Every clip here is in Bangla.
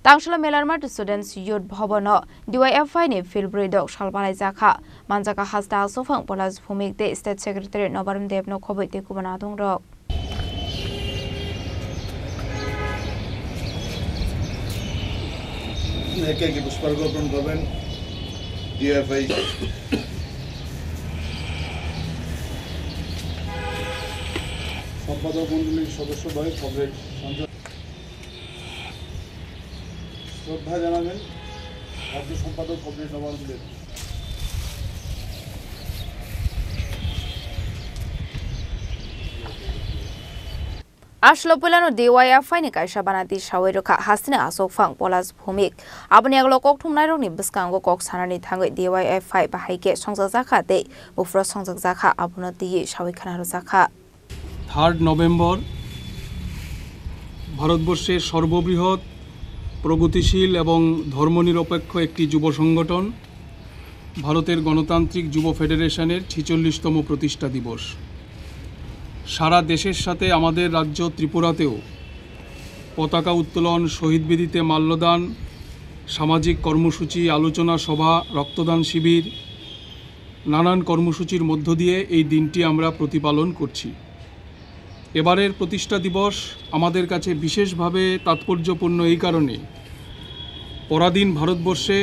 Tangshla Melarmat Students Youth Bhavano DYFI ni Filbridok Shalbalai Zakha Manjaka Hasta Sofang Polas Phumik de State Secretary Nobaram Devno Khoboi te Kubanadong Rok একে পুষ্পার্ঘন করবেন ডিএফআই সম্পাদক মণ্ডলীর সদস্য ভাই কমরেড সঞ্জয় শ্রদ্ধা জানাবেন রাজ্য সম্পাদক কমরেড নবারুণ দেব। Ashlopulano DYFI ni kaisa banati shawiruka hasina asofang polas phumik abani aglo kokthum nairok ni biskango kok sanani thangoi DYFI bahaike songjak jakha de bufro songjak jakha abuna diye shawi khanaro jakha 3 November ভারতবর্ষের সর্ববৃহৎ প্রগতিশীল এবং ধর্মনিরপেক্ষ একটি যুব সংগঠন ভারতের গণতান্ত্রিক যুব ফেডারেশনের 46তম প্রতিষ্ঠা দিবস। সারা দেশের সাথে আমাদের রাজ্য ত্রিপুরাতেও পতাকা উত্তোলন, শহীদ বেদিতে মাল্যদান, সামাজিক কর্মসূচি, আলোচনা সভা, রক্তদান শিবির, নানান কর্মসূচির মধ্য দিয়ে এই দিনটি আমরা প্রতিপালন করছি। এবারের প্রতিষ্ঠা দিবস আমাদের কাছে বিশেষভাবে তাৎপর্যপূর্ণ এই কারণে পরাধীন ভারতবর্ষে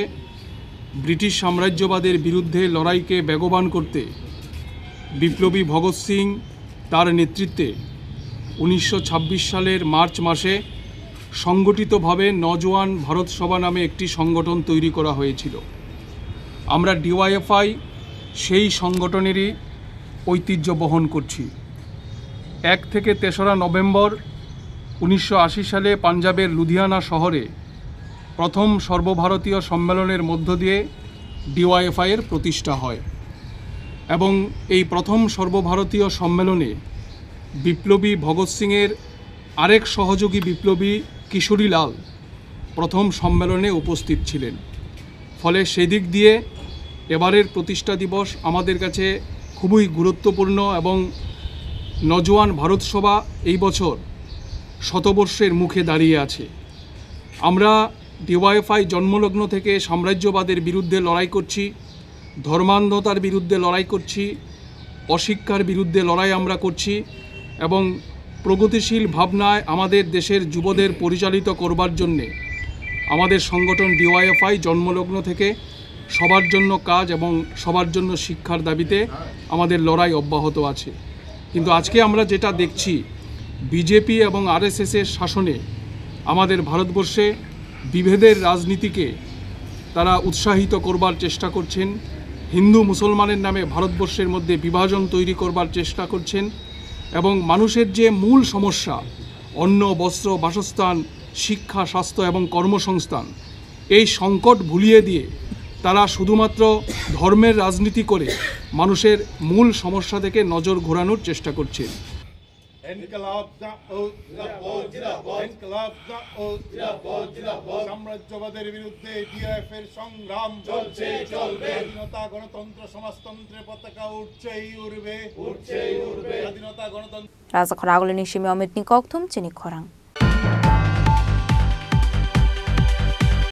ব্রিটিশ সাম্রাজ্যবাদের বিরুদ্ধে লড়াইকে বেগবান করতে বিপ্লবী ভগৎ সিং তার নেতৃত্বে 1926 সালের মার্চ মাসে সংগঠিতভাবে নওজোয়ান ভারত সভা নামে একটি সংগঠন তৈরি করা হয়েছিল। আমরা ডিওয়াইএফআই সেই সংগঠনেরই ঐতিহ্য বহন করছি। 1 থেকে 3রা নভেম্বর 1980 সালে পাঞ্জাবের লুধিয়ানা শহরে প্রথম সর্বভারতীয় সম্মেলনের মধ্য দিয়ে ডিওয়াইএফআই এর প্রতিষ্ঠা হয় এবং এই প্রথম সর্বভারতীয় সম্মেলনে বিপ্লবী ভগৎ সিংয়ের আরেক সহযোগী বিপ্লবী কিশোরীলাল প্রথম সম্মেলনে উপস্থিত ছিলেন। ফলে সেদিক দিয়ে এবারের প্রতিষ্ঠা দিবস আমাদের কাছে খুবই গুরুত্বপূর্ণ এবং নওজোয়ান ভারত সভা এই বছর শতবর্ষের মুখে দাঁড়িয়ে আছে। আমরা ডিওয়াইএফআই জন্মলগ্ন থেকে সাম্রাজ্যবাদের বিরুদ্ধে লড়াই করছি, ধর্মান্ধতার বিরুদ্ধে লড়াই করছি, অশিক্ষার বিরুদ্ধে লড়াই আমরা করছি এবং প্রগতিশীল ভাবনায় আমাদের দেশের যুবদের পরিচালিত করবার জন্যে আমাদের সংগঠন ডিওয়াইএফআই জন্মলগ্ন থেকে সবার জন্য কাজ এবং সবার জন্য শিক্ষার দাবিতে আমাদের লড়াই অব্যাহত আছে। কিন্তু আজকে আমরা যেটা দেখছি বিজেপি এবং আরএসএসের শাসনে আমাদের ভারতবর্ষে বিভেদের রাজনীতিকে তারা উৎসাহিত করবার চেষ্টা করছেন, হিন্দু মুসলমানের নামে ভারতবর্ষের মধ্যে বিভাজন তৈরি করবার চেষ্টা করছেন এবং মানুষের যে মূল সমস্যা অন্ন, বস্ত্র, বাসস্থান, শিক্ষা, স্বাস্থ্য এবং কর্মসংস্থান এই সংকট ভুলিয়ে দিয়ে তারা শুধুমাত্র ধর্মের রাজনীতি করে মানুষের মূল সমস্যা থেকে নজর ঘোরানোর চেষ্টা করছেন। সাম্রাজ্যবাদের বিরুদ্ধে ডিওয়াইএফআইয়ের সংগ্রাম চলছে, চলবে। স্বাধীনতা, গণতন্ত্র, সমাজতন্ত্রের পতাকা উঠছেই উড়বে, উঠছেই উড়বে। স্বাধীনতা, গণতন্ত্র। রাজা খরাগলে নিশিমে অমিত নিককথুম চিনি খরাং।